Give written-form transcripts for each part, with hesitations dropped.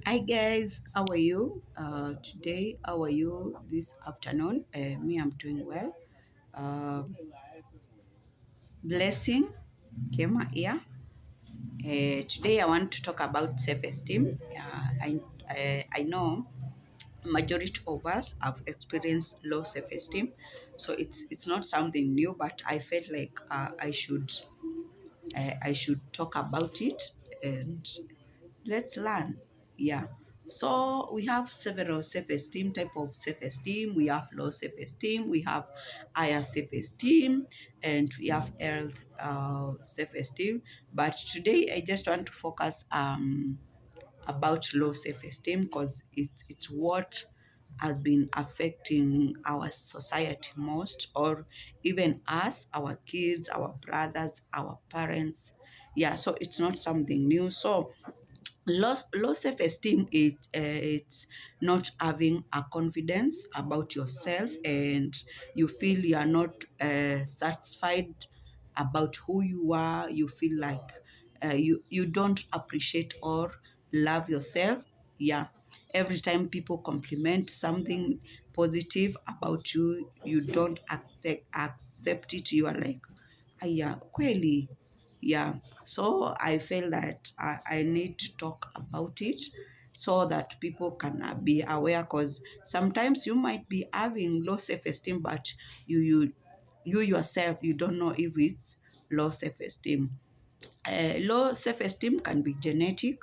Hi guys, how are you? Today, how are you this afternoon? Me, I'm doing well. Uh, blessing came here. Today, I want to talk about self-esteem. I know majority of us have experienced low self-esteem, so it's not something new. But I felt like I should talk about it and let's learn. Yeah. So we have several self-esteem type of self-esteem. We have low self-esteem. We have higher self-esteem, and we have health self-esteem. But today I just want to focus about low self-esteem because it's what has been affecting our society most, or even us, our kids, our brothers, our parents. Yeah, so it's not something new. So low self-esteem, it's not having a confidence about yourself, and you feel you are not satisfied about who you are. You feel like you don't appreciate or love yourself. Yeah, every time people compliment something positive about you, you don't accept it. You are like, yeah, kweli. Yeah. So I feel that I need to talk about it so that people can be aware, because sometimes you might be having low self-esteem, but you yourself, you don't know if it's low self-esteem. Low self-esteem can be genetic.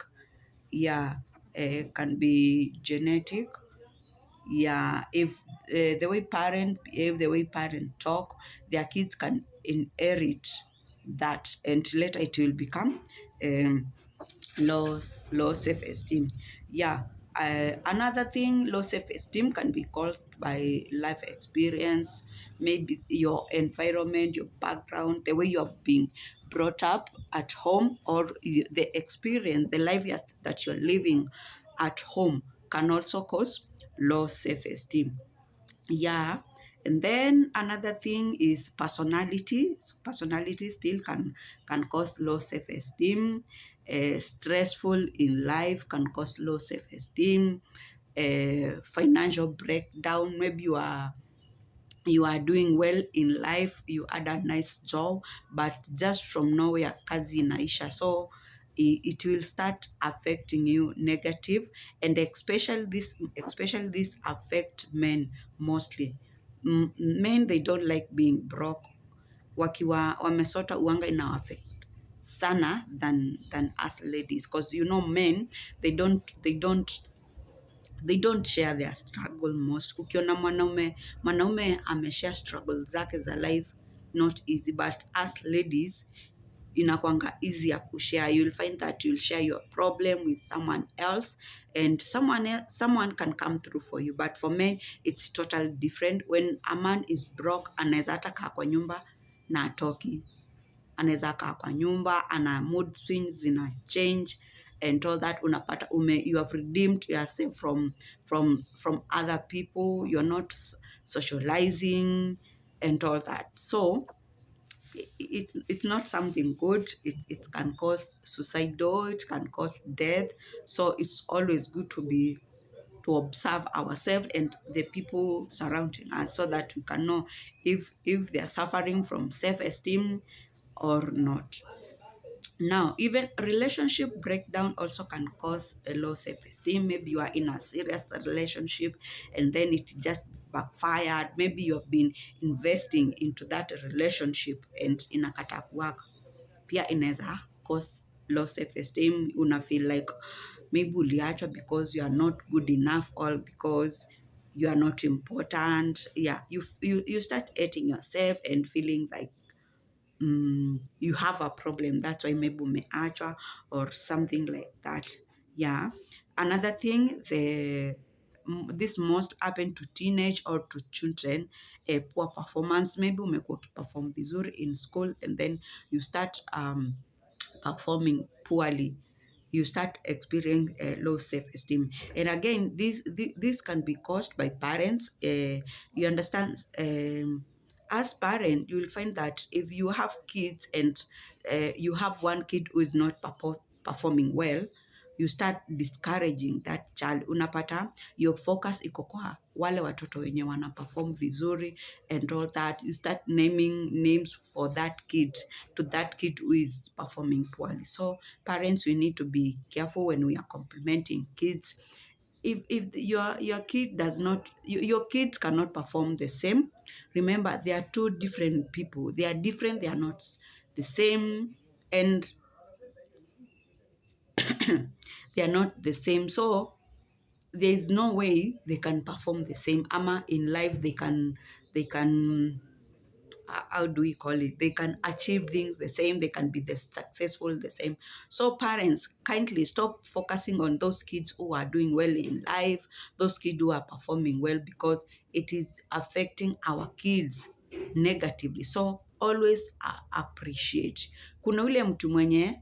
Yeah, can be genetic. Yeah, if the way parent behave, the way parent talk, their kids can inherit that, and later it will become um, low self-esteem. Yeah. Another thing, low self-esteem can be caused by life experience, maybe your environment, your background, the way you are being brought up at home, or the experience, the life that you're living at home can also cause low self-esteem. Yeah. And then another thing is personality. So personality still can cause low self-esteem. Stressful in life can cause low self-esteem. Financial breakdown. Maybe you are doing well in life, you had a nice job, but just from nowhere kazi inaisha, so it will start affecting you negative. And especially this affect men mostly. Men, they don't like being broke. Wakiwa wamesota uanga ina affect sana than us ladies, because men, they don't share their struggle most. Ukiona mwanaume ameshare struggle zake za life, not easy, but us ladies inakwanga easy ya kushare. You'll find that you'll share your problem with someone else, and someone can come through for you. But for men, it's totally different. When a man is broke, anaweza hata kaa kwa nyumba na atoki, anaweza kaa kwa nyumba, ana mood swings zina change and all that. Unapata you have redeemed yourself from other people, you're not socializing and all that. So it's not something good. It can cause suicidal, it can cause death. So it's always good to observe ourselves and the people surrounding us, so that we can know if they are suffering from self-esteem or not. Now, even relationship breakdown also can cause a low self-esteem. Maybe you are in a serious relationship and then it just backfired. Maybe you have been investing into that relationship and inakata work. Pia inaweza cause low self-esteem. Una feel like maybe uliachwa because you are not good enough, or because you are not important. Yeah, you start hating yourself and feeling like you have a problem. That's why maybe umeachwa or something like that. Yeah. Another thing, this most happen to teenage or to children, a poor performance. Maybe umekuwa ukiperform vizuri in school and then you start performing poorly, you start experiencing low self-esteem. And again, this can be caused by parents. You understand, as parent, you will find that if you have kids and you have one kid who is not performing well, you start discouraging that child. Unapata your focus iko kwa wale watoto wenye wana perform vizuri and all that. You start naming names for that kid, to that kid who is performing poorly. So parents, we need to be careful when we are complimenting kids. If your kid does not, your kids cannot perform the same. Remember, they are two different people. They are different, they are not the same, and they are not the same. So there is no way they can perform the same. Ama in life they can how do we call it? They can achieve things the same. They can be the successful the same. So parents, kindly stop focusing on those kids who are doing well in life, those kids who are performing well, because it is affecting our kids negatively. So always appreciate. Kuna ule mtu mwenye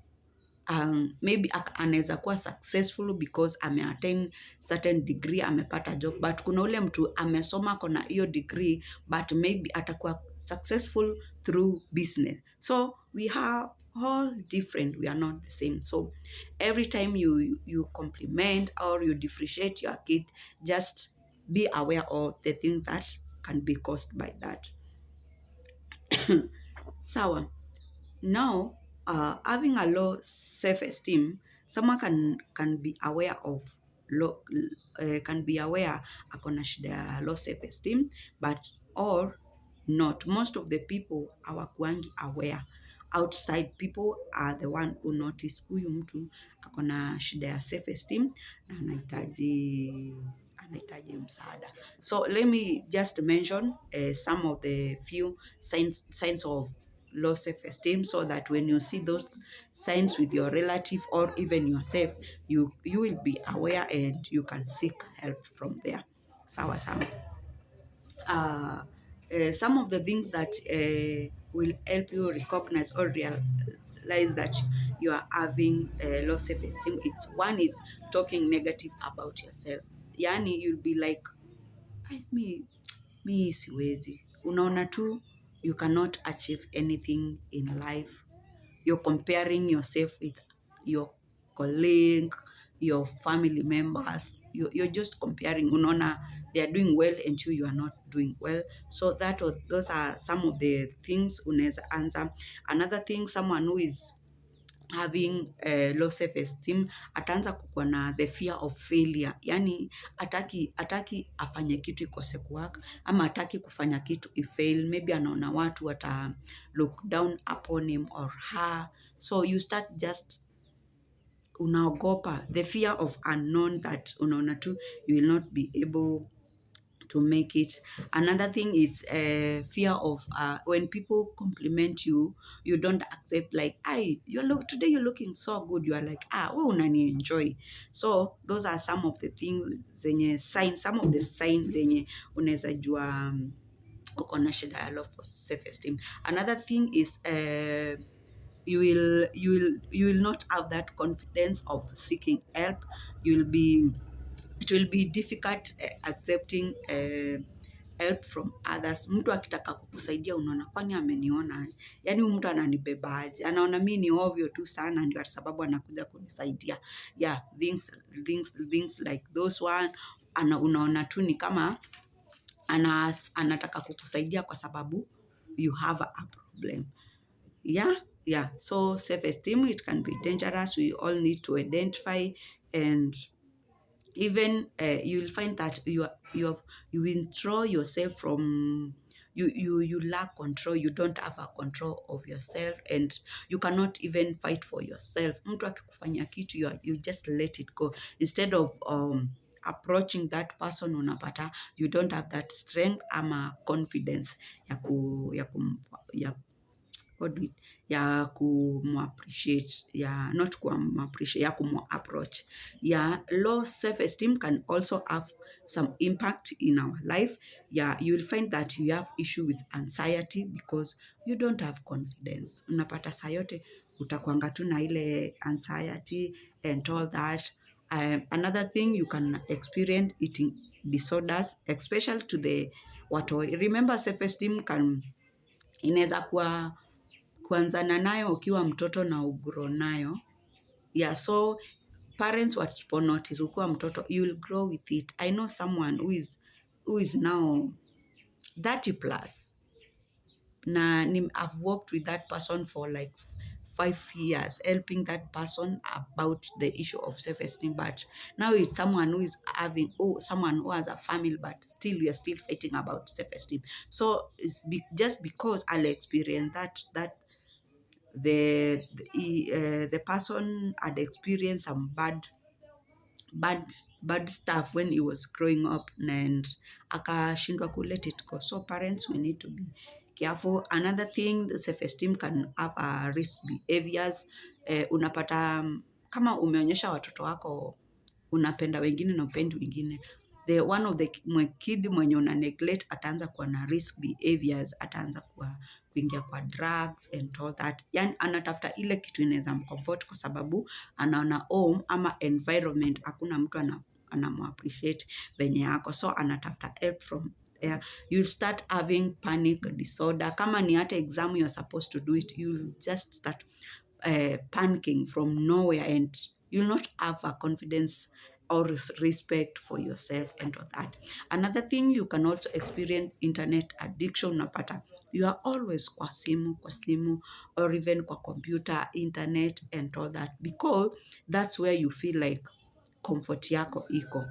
maybe anaweza kuwa successful because ameattain certain degree, amepata job, but kuna ule mtu amesoma kona hiyo degree but maybe atakuwa successful through business. So we are all different, we are not the same. So every time you compliment or you differentiate your kid, just be aware of the things that can be caused by that. Sawa. Now, having a low self-esteem, someone can be aware of low, can be aware akona shida ya low self-esteem, but or not. Most of the people hawakuangi aware. Outside people are the one who notice huyu mtu akona shida ya self-esteem na anahitaji msaada. So let me just mention some of the few signs of low self-esteem, so that when you see those signs with your relative or even yourself, you will be aware and you can seek help from there. Sawa sawa. Some of the things that will help you recognize or realize that you are having low self-esteem, it's one is talking negative about yourself. Yani you'll be like, mi siwezi. Unaona tu you cannot achieve anything in life. You're comparing yourself with your colleague, your family members. You're just comparing. Unaona they are doing well and you are not doing well. So those are some of the things unaweza answer. Another thing, someone who is having low self-esteem ataanza kukuwa na the fear of failure. Yani ataki afanye kitu ikose kuwork, ama ataki kufanya kitu ifail. Maybe anaona watu wata look down upon him or her. So you start just unaogopa, the fear of unknown, that unaona tu you will not be able to make it. Another thing is fear of when people compliment you, you don't accept like, today you're looking so good. You are like, we unani enjoy. So those are some of the things zenye some of the signs zenye unaweza jua uko na shida ya low self-esteem. Another thing is you will not have that confidence of seeking help. It will be difficult accepting help from others. Mtu akitaka kukusaidia unaona kwani ameniona, yani mtu ananibebaje, anaona mimi ni ovyo tu sana ndio sababu anakuja kunisaidia. Yeah, things like those one, unaona tu ni kama anataka kukusaidia kwa sababu you have a problem. Yeah. So self-esteem, it can be dangerous. We all need to identify, and even you'll find that you withdraw yourself from you lack control. You don't have a control of yourself, and you cannot even fight for yourself. Mtu akikufanya kitu, you just let it go instead of approaching that person. Unapata you don't have that strength ama confidence ya kumappreciate, not kumappreciate, ya kumapproach. Low self-esteem can also have some impact in our life. You will find that you have issue with anxiety because you don't have confidence. Unapata saa yote utakuanga tu na ile anxiety and all that. Another thing, you can experience eating disorders, especially to the watoi. Remember, self-esteem inaweza kuanzana nayo ukiwa mtoto na ugrow nayo. So parents wasipo notice ukiwa mtoto, you will grow with it. I know someone who is now 30 plus, na I've worked with that person for like 5 years, helping that person about the issue of self-esteem. But now it's someone who is having, someone who has a family, but still we are still fighting about self-esteem. So it's just because I'll experience that the person had experienced some bad bad stuff when he was growing up, and akashindwa ku let it go. So parents, we need to be careful. Another thing, the self-esteem can have a risk behaviors. Unapata kama umeonyesha watoto wako unapenda wengine na upendi wengine, the one of the kid mwenye una neglect ataanza kuwa na risk behaviors, ataanza kuingia kwa drugs and all that. Yani anatafuta ile kitu inaweza mcomfort, kwa sababu anaona home ama environment hakuna mtu anamuappreciate venye yako, so anatafuta help from there. You start having panic disorder. Kama ni hata exam you are supposed to do it, you just start panicking from nowhere, and you'll not have a confidence or respect for yourself and all that. Another thing, you can also experience internet addiction. Unapata you are always kwa simu or even kwa computer, internet and all that, because that's where you feel like comfort yako iko.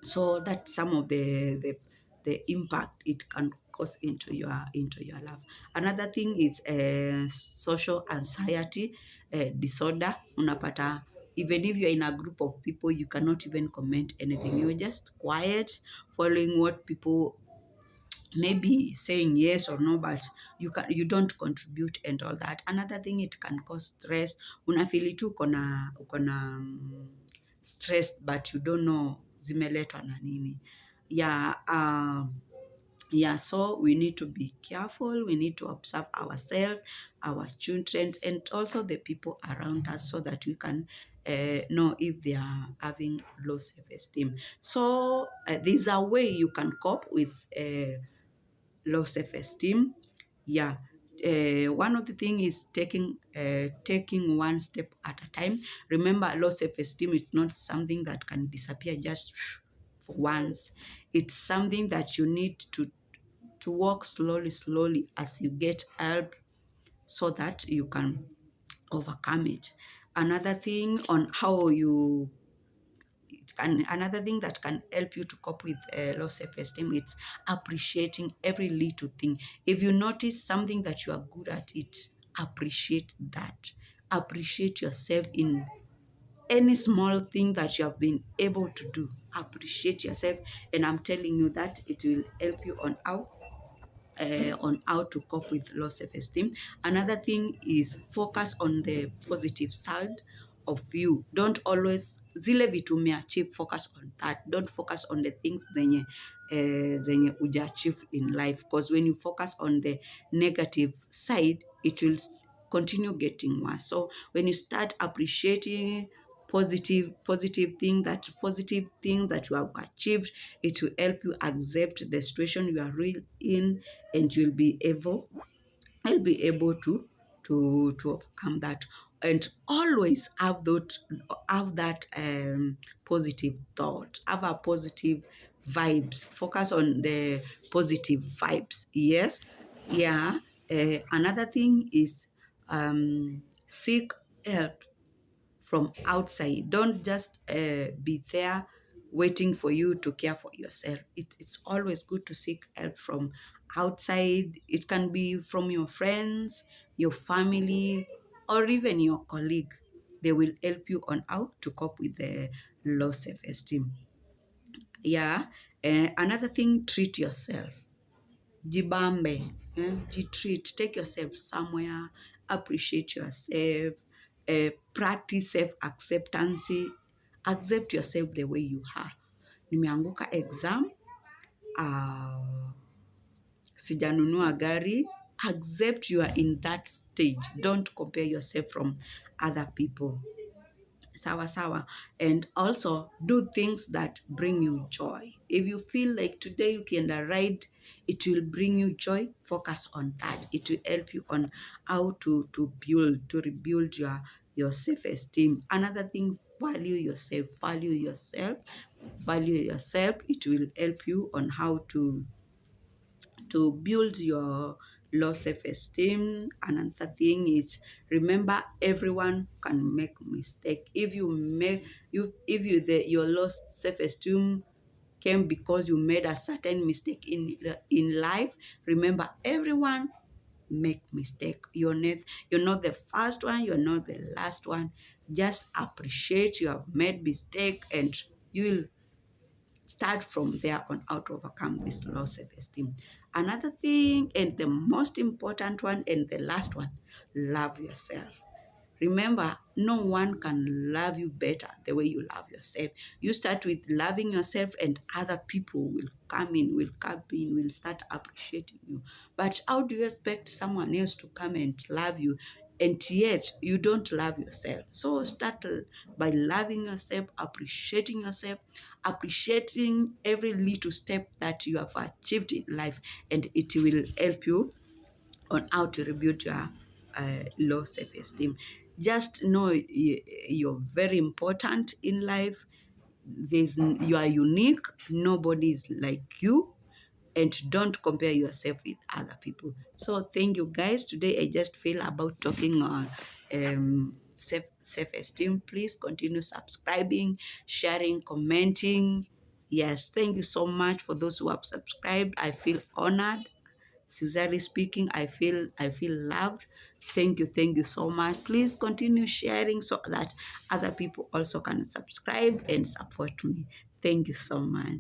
So that's some of the impact it can cause into your life. Another thing is social anxiety disorder. Unapata even if you're in a group of people, you cannot even comment anything. You're just quiet, following what people maybe saying yes or no, but you don't contribute and all that. Another thing, it can cause stress. Unafili tu uko na stress, but you don't know zimeletwa na nini. Yeah, so we need to be careful. We need to observe ourselves, our children, and also the people around us, so that we can know if they are having low self-esteem. So there's a way you can cope with low self-esteem. Yeah. One of the things is taking one step at a time. Remember, low self-esteem is not something that can disappear just for once. It's something that you need to walk slowly as you get help, so that you can overcome it. Another thing on how you another thing that can help you to cope with low self-esteem is appreciating every little thing. If you notice something that you are good at it, appreciate that. Appreciate yourself in any small thing that you have been able to do. Appreciate yourself, and I'm telling you that it will help you on how to cope with low self-esteem. Another thing is focus on the positive side of you. Don't always zile vitu umeachieve, focus on that. Don't focus on the things zenye uja achieve in life, because when you focus on the negative side, it will continue getting worse. So when you start appreciating positive thing that you have achieved, it will help you accept the situation you are real in, and you'll be able to overcome that. And always have that positive thought, have a positive vibes, focus on the positive vibes. Yes. Yeah. Another thing is seek help from outside. Don't just be there waiting for you to care for yourself. It's always good to seek help from outside. It can be from your friends, your family, or even your colleague. They will help you on how to cope with the low self-esteem. Yeah. Another thing, treat yourself. Jibambe, jitreat, take yourself somewhere, appreciate yourself, practice self-acceptance, accept yourself the way you are. Nimeanguka exam, sijanunua gari, accept you are in that stage. Don't compare yourself from other people. Sawa. And also do things that bring you joy. If you feel like today you can ride, it will bring you joy, focus on that. It will help you on how to rebuild your self-esteem. Another thing, value yourself. Value yourself. Value yourself. It will help you on how to build your low self-esteem. Another thing is, remember, everyone can make mistake. If your low self-esteem came because you made a certain mistake in life, remember, everyone make mistake. You're not the first one, you're not the last one. Just appreciate you have made mistake, and you will start from there on how to overcome this low self-esteem. Another thing, and the most important one, and the last one, love yourself. Remember, no one can love you better the way you love yourself. You start with loving yourself, and other people will start appreciating you. But how do you expect someone else to come and love you, and yet you don't love yourself? So start by loving yourself, appreciating every little step that you have achieved in life, and it will help you on how to rebuild your low self-esteem. Just know you're very important in life. You are unique. Nobody is like you, and don't compare yourself with other people. So thank you, guys. Today I just feel about talking on self-esteem. Please continue subscribing, sharing, commenting. Yes, thank you so much for those who have subscribed. I feel honored. Sincerely speaking, I feel loved. Thank you so much. Please continue sharing so that other people also can subscribe and support me. Thank you so much.